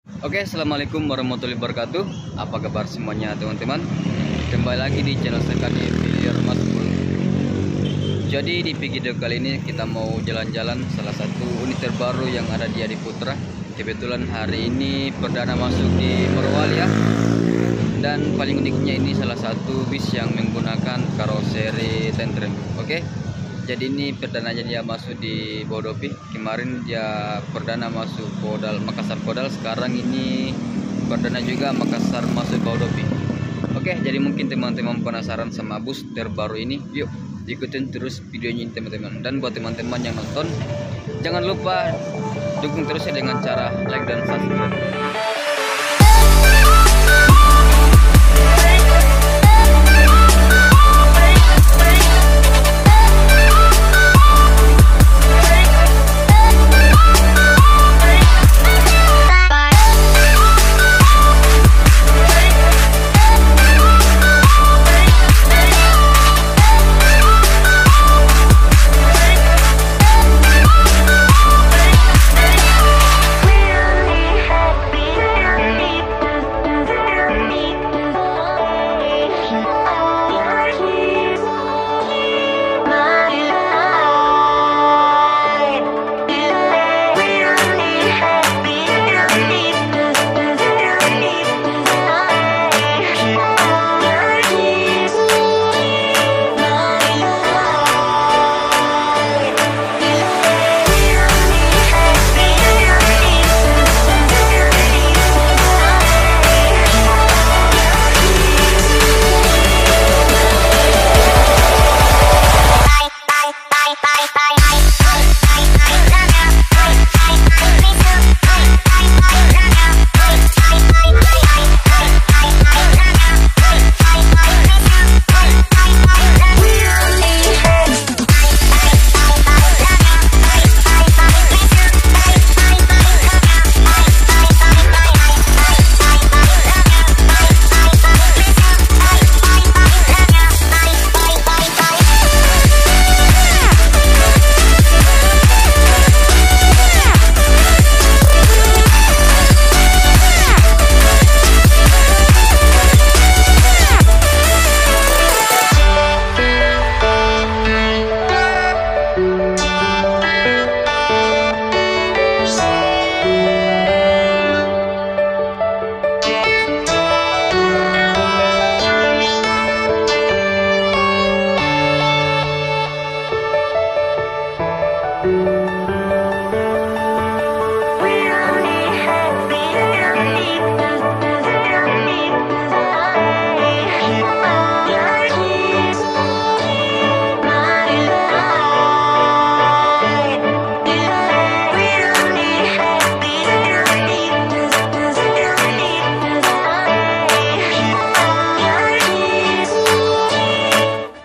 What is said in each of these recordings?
Oke, assalamualaikum warahmatullahi wabarakatuh. Apa kabar semuanya teman-teman? Kembali lagi di channel Sekani Biliar Mas Bul. Jadi di video kali ini kita mau jalan-jalan salah satu unit terbaru yang ada di Adiputra. Kebetulan hari ini perdana masuk di Morowali ya. Dan paling uniknya ini salah satu bis yang menggunakan karoseri Tentrem. Oke. Jadi ini perdananya dia masuk di Bodopi. Kemarin dia perdana masuk Makassar Kodal. Sekarang ini perdana juga Makassar masuk Bodopi. Oke, jadi mungkin teman-teman penasaran sama bus terbaru ini. Yuk, ikutin terus videonya ini teman-teman. Dan buat teman-teman yang nonton, jangan lupa dukung terusnya dengan cara like dan subscribe.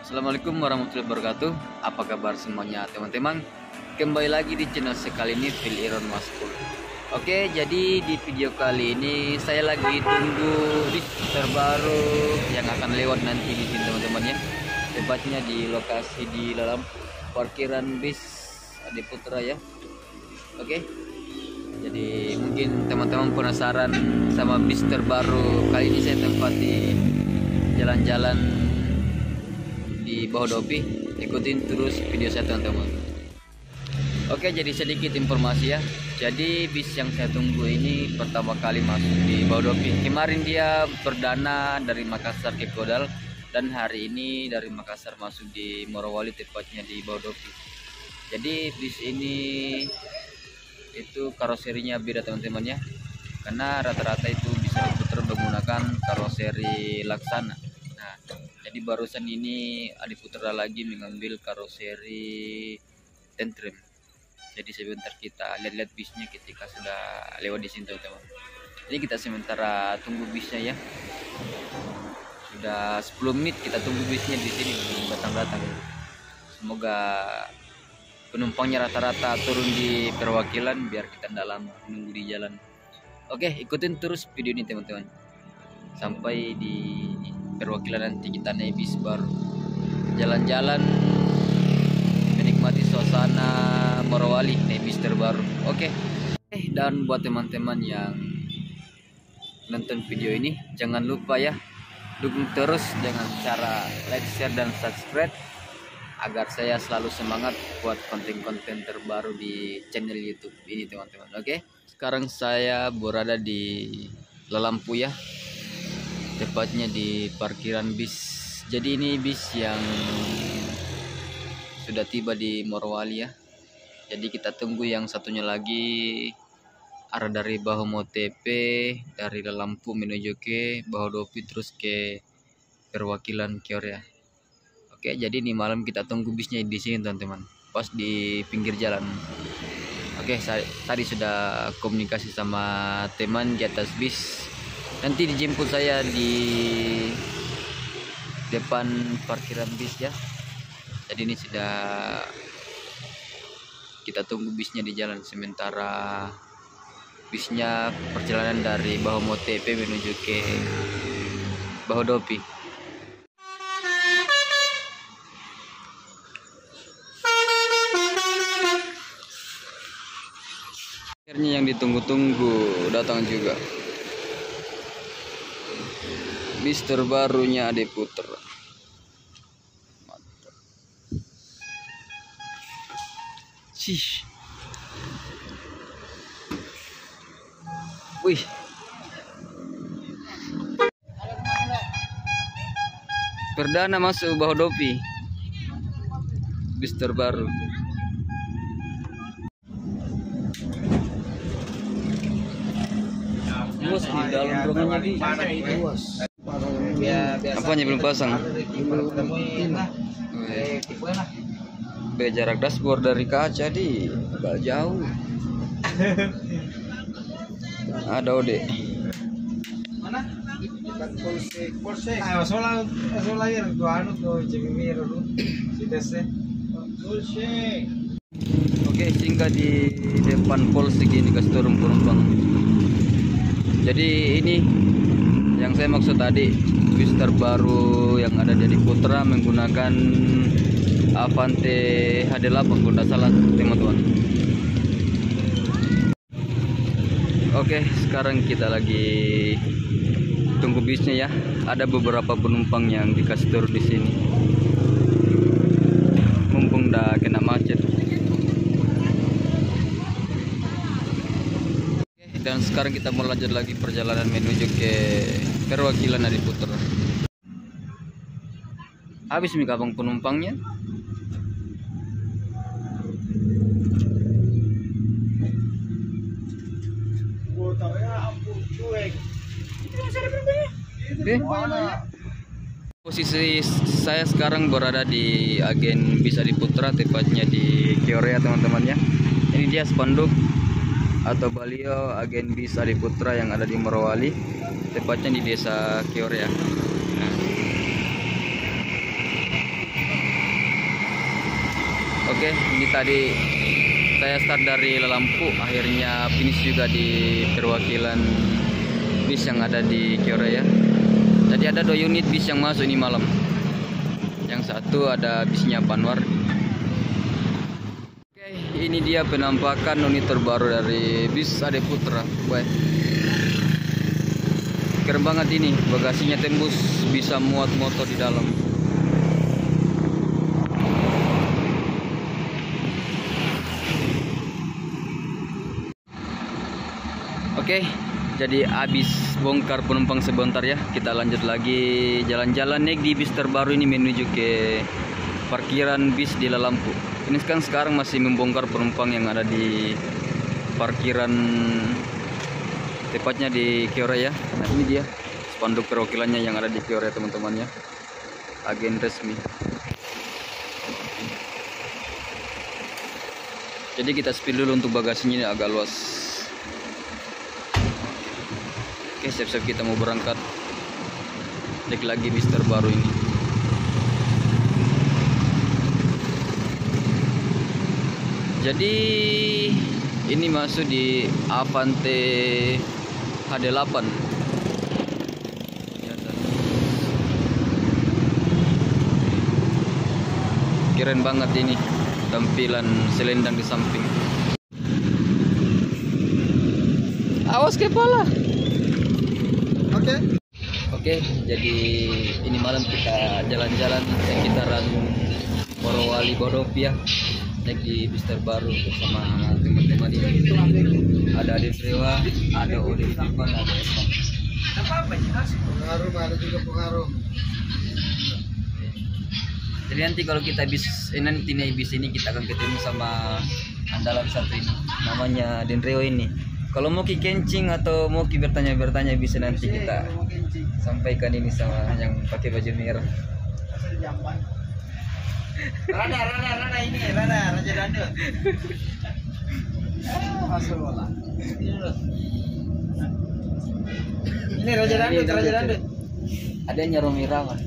Assalamualaikum warahmatullahi wabarakatuh. Apa kabar semuanya teman-teman? Kembali lagi di channel sekali ini Biliar Mas Bul. Oke, jadi di video kali ini saya lagi tunggu bis terbaru yang akan lewat nanti di sini teman-teman ya. Tepatnya di lokasi di dalam parkiran bis Adiputra ya. Oke. Jadi mungkin teman-teman penasaran sama bis terbaru. Kali ini saya tempati jalan-jalan di Bodopi. Ikutin terus video saya teman-teman. Oke, jadi sedikit informasi ya. Jadi bis yang saya tunggu ini pertama kali masuk di Bodopi. Kemarin dia perdana dari Makassar ke Kodal, dan hari ini dari Makassar masuk di Morowali, tepatnya di Bodopi. Jadi bis ini itu karoserinya beda teman-teman ya, karena rata-rata itu bisa diputar menggunakan karoseri Laksana. Nah, jadi barusan ini Adiputra lagi mengambil karoseri Tentrem. Jadi sebentar kita lihat-lihat bisnya ketika sudah lewat di sini teman-teman. Jadi kita sementara tunggu bisnya ya. Sudah 10 menit kita tunggu bisnya di sini belum datang-datang. Semoga penumpangnya rata-rata turun di perwakilan biar kita tidak lama menunggu di jalan. Oke, ikutin terus video ini teman-teman. Sampai di perwakilan nanti kita naik bis baru. Jalan-jalan menikmati suasana Morowali naik bis terbaru. Oke. Dan buat teman-teman yang nonton video ini. Jangan lupa ya, dukung terus dengan cara like, share, dan subscribe agar saya selalu semangat buat konten-konten terbaru di channel YouTube ini teman-teman. Oke, sekarang saya berada di Lalampu ya, tepatnya di parkiran bis. Jadi ini bis yang sudah tiba di Morowali ya. Jadi kita tunggu yang satunya lagi arah dari Bahomo TP, dari Lalampu menuju ke Bahodopi terus ke perwakilan Korea. Oke, jadi ini malam kita tunggu bisnya di sini teman-teman, pas di pinggir jalan. Oke, saya tadi sudah komunikasi sama teman di atas bis. Nanti dijemput saya di depan parkiran bis ya. Jadi ini sudah kita tunggu bisnya di jalan, sementara bisnya perjalanan dari Bahomo TP menuju ke Bahodopi. Akhirnya yang ditunggu-tunggu datang juga. Bis terbarunya Ade Putra. Mantap. Cish. Wih. Perdana masuk Bahodopi. Bis terbaru. Bos di dalam ruangannya di bos. Apanya belum pasang? Jarak dashboard dari kaca di agak jauh. Ada Ode. Mana? Polsek. Ah, sola air doano to Jimiro lu. Sitese. Polsek. Oke, singgah di depan Polsek ini ke turun penumpang. Jadi ini yang saya maksud tadi, bis terbaru yang ada di Putra menggunakan Avante HD8 kalau tidak salah teman-teman. Oke, sekarang kita lagi tunggu bisnya ya. Ada beberapa penumpang yang dikasih turun di sini. Mumpung dah kena macet. Dan sekarang kita mau lanjut lagi perjalanan menuju ke perwakilan Ade Putra. Habis nih kabang penumpangnya. Oke. Posisi saya sekarang berada di agen bis Ade Putra, tepatnya di Korea teman-teman ya. Ini dia spanduk atau balio agen bis Ade Putra yang ada di Morowali, tepatnya di desa Korea. Nah. Oke, ini tadi saya start dari Lalampu, akhirnya finish juga di perwakilan bis yang ada di Korea. Tadi ada 2 unit bis yang masuk ini malam. Yang satu ada bisnya Panwar. Ini dia penampakan unit terbaru dari bis Ade Putra. Wah, keren banget ini, bagasinya tembus, bisa muat motor di dalam. Oke, jadi habis bongkar penumpang sebentar ya, kita lanjut lagi jalan-jalan naik di bis terbaru ini menuju ke parkiran bis di Lalampu. Ini sekarang masih membongkar penumpang yang ada di parkiran tepatnya di Korea ya. Nah, ini dia spanduk perwakilannya yang ada di Korea teman-teman ya, agen resmi. Jadi kita spill dulu untuk bagasinya, ini agak luas. Oke, siap-siap kita mau berangkat naik lagi bis terbaru ini. Jadi ini masuk di Avante HD8. Keren banget ini tampilan selendang di samping. Awas kepala. Oke, jadi ini malam kita jalan-jalan sekitaran Morowali Bodopia, naik di bis terbaru bersama teman-teman ini. Ada Adit Rewa, ada Odin Ivan, ada Esman. Pengaruh, ada juga pengaruh. Jadi nanti kalau kita nanti naik bis ini kita akan ketemu sama andalan satu ini, namanya Adit Rewa ini. Kalau mau kencing atau mau bertanya-bertanya bisa nanti kita sampaikan ini sama yang pakai baju merah. Rana ini, Rana Raja Dandut. Masalah. Ini Raja Dandut. Adanya Romi Rama.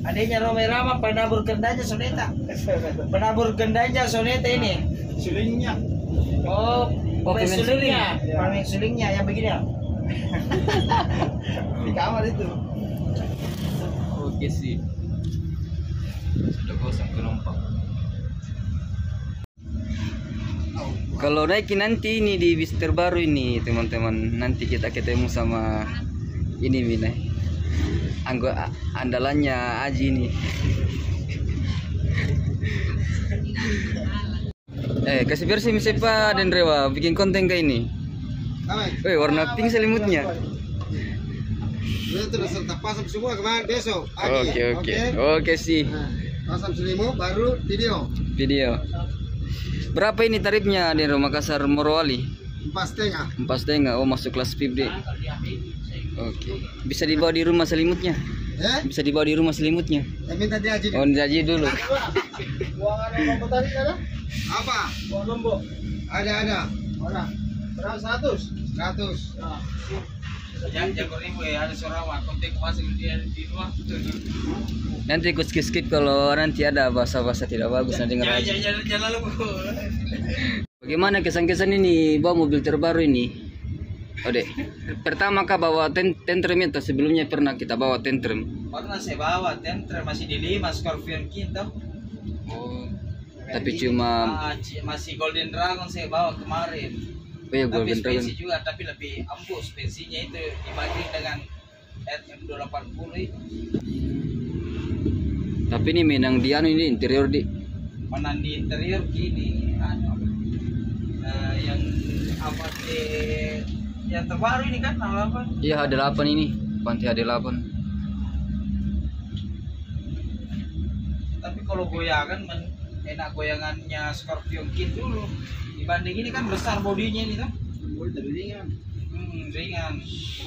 Adanya Romi Rama penabur gendanya soneta. Penabur gendanya soneta ini. Sulingnya. Oh, sulingnya. Pemain sulingnya yang begini ya. Di kamar itu. Oke sih. Sudah kosong penumpang. Kalau naikin nanti ini di bis terbaru ini teman-teman, nanti kita ketemu sama ini Mina, anggota andalannya Aji ini. Kasih versi siapa dan Rewa bikin konten kayak ini. Warna pink selimutnya. Itu udah pasang semua kemarin besok. Oke sih. Pasang selimut baru video. Berapa ini tarifnya di Makassar Morowali? 4,5. 4,5. Oh, masuk kelas VIP. Oke. Bisa dibawa di rumah selimutnya? Bisa dibawa di rumah selimutnya? Minta dia aja. Oh, diaji dulu. Buangan lombok tadi ada? Apa? Buang lombok. Ada. Orang. Berapa 100? 100. Nah. Jago ribu ya, ada Sarawak, kontek masuk dia di rumah. Nanti skip kalau nanti ada bahasa-bahasa tidak bagus nanti dengar aja. Jangan lupa. Bagaimana kesan-kesan ini bawa mobil terbaru ini? Ode, pertama kah bawa Tentrem itu? Sebelumnya pernah kita bawa Tentrem. Pernah saya bawa Tentrem masih di 5 Scorpion kita. Oh, tapi cuma masih Golden Dragon saya bawa kemarin. Oh ya, Golden tapi Dragon. juga tapi lebih ambus spensinya itu dibanding dengan RM280 itu. Tapi ini menang di ini interior di. Menang di interior gini yang apa yang terbaru ini kan apa? Iya H8 ini, Panti H8. Tapi kalau goyangan enak goyangannya Scorpion King dulu. Dibanding ini kan besar bodinya ini kan. Lebih ringan. Ringan.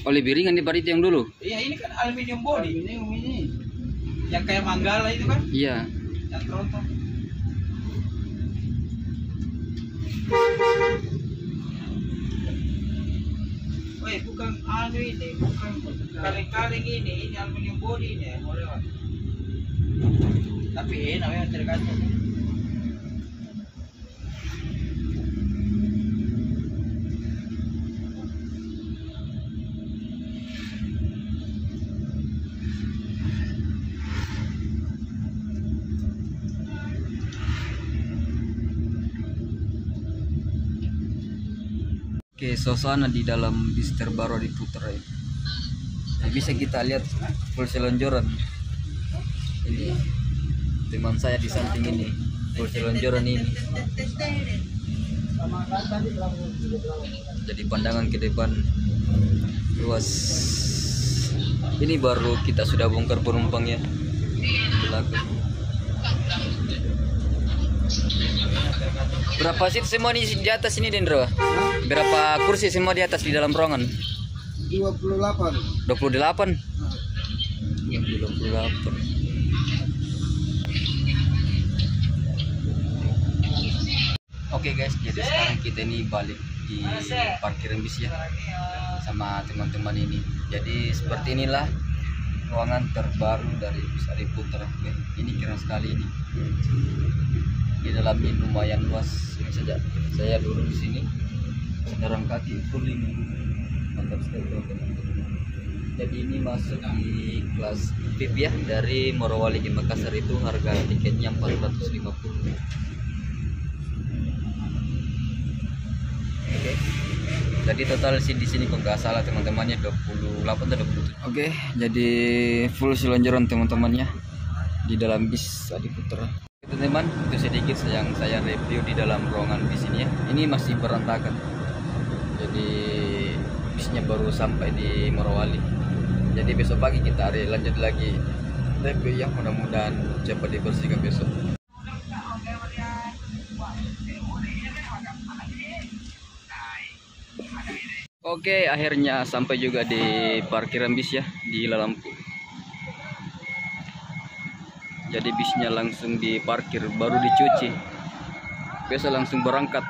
Oh, lebih ringan daripada yang dulu? Iya, ini kan aluminium body. Aluminium ini. Yang kayak Manggala itu kan? Iya. Yang tronton. Woi, bukan ini, bukan kaleng-kaleng ini aluminium body ini ya, boleh. Tapi enak memang tergantung. Oke, suasana di dalam bis terbaru di Putra ini. Nah, bisa kita lihat full selonjoran. Ini teman saya di samping ini full selonjoran ini. Jadi pandangan ke depan luas. Ini baru kita sudah bongkar penumpangnya. Belakang. Berapa seat semua di atas ini, Dendro? Berapa kursi semua di atas di dalam ruangan? 28. 28. 28. Oke guys, jadi sekarang kita ini balik di parkiran bis ya sama teman-teman ini. Jadi seperti inilah ruangan terbaru dari bis Adi Putra. Ini keren sekali ini. Di dalamnya lumayan luas. Ini saja saya duduk di sini, sekarang kaki full ini, mantap sekali teman-teman. Jadi ini masuk di kelas VIP ya, dari Morowali ke Makassar itu harga tiketnya 450. Oke. Jadi total sih di sini kok nggak salah teman-temannya 28 atau 27. Oke, jadi full selonjoran teman-temannya di dalam bis Adi Putra. Teman-teman, itu sedikit yang saya review di dalam ruangan bis ini ya. Ini masih berantakan. Jadi bisnya baru sampai di Morowali. Jadi besok pagi kita lanjut lagi review ya, mudah-mudahan cepat dibersihkan besok. Oke, akhirnya sampai juga di parkiran bis ya di Lalampu. Jadi bisnya langsung diparkir, baru dicuci. Besok langsung berangkat.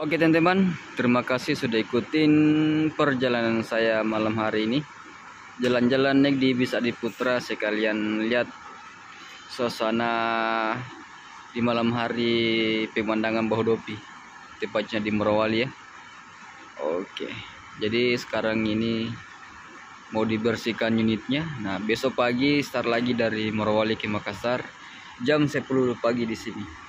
Oke teman-teman, terima kasih sudah ikutin perjalanan saya malam hari ini. Jalan-jalan naik di bis Adi Putra, sekalian lihat suasana di malam hari pemandangan Bahodopi, tepatnya di Morowali ya. Oke, jadi sekarang ini mau dibersihkan unitnya. Nah besok pagi start lagi dari Morowali ke Makassar jam 10 pagi di sini.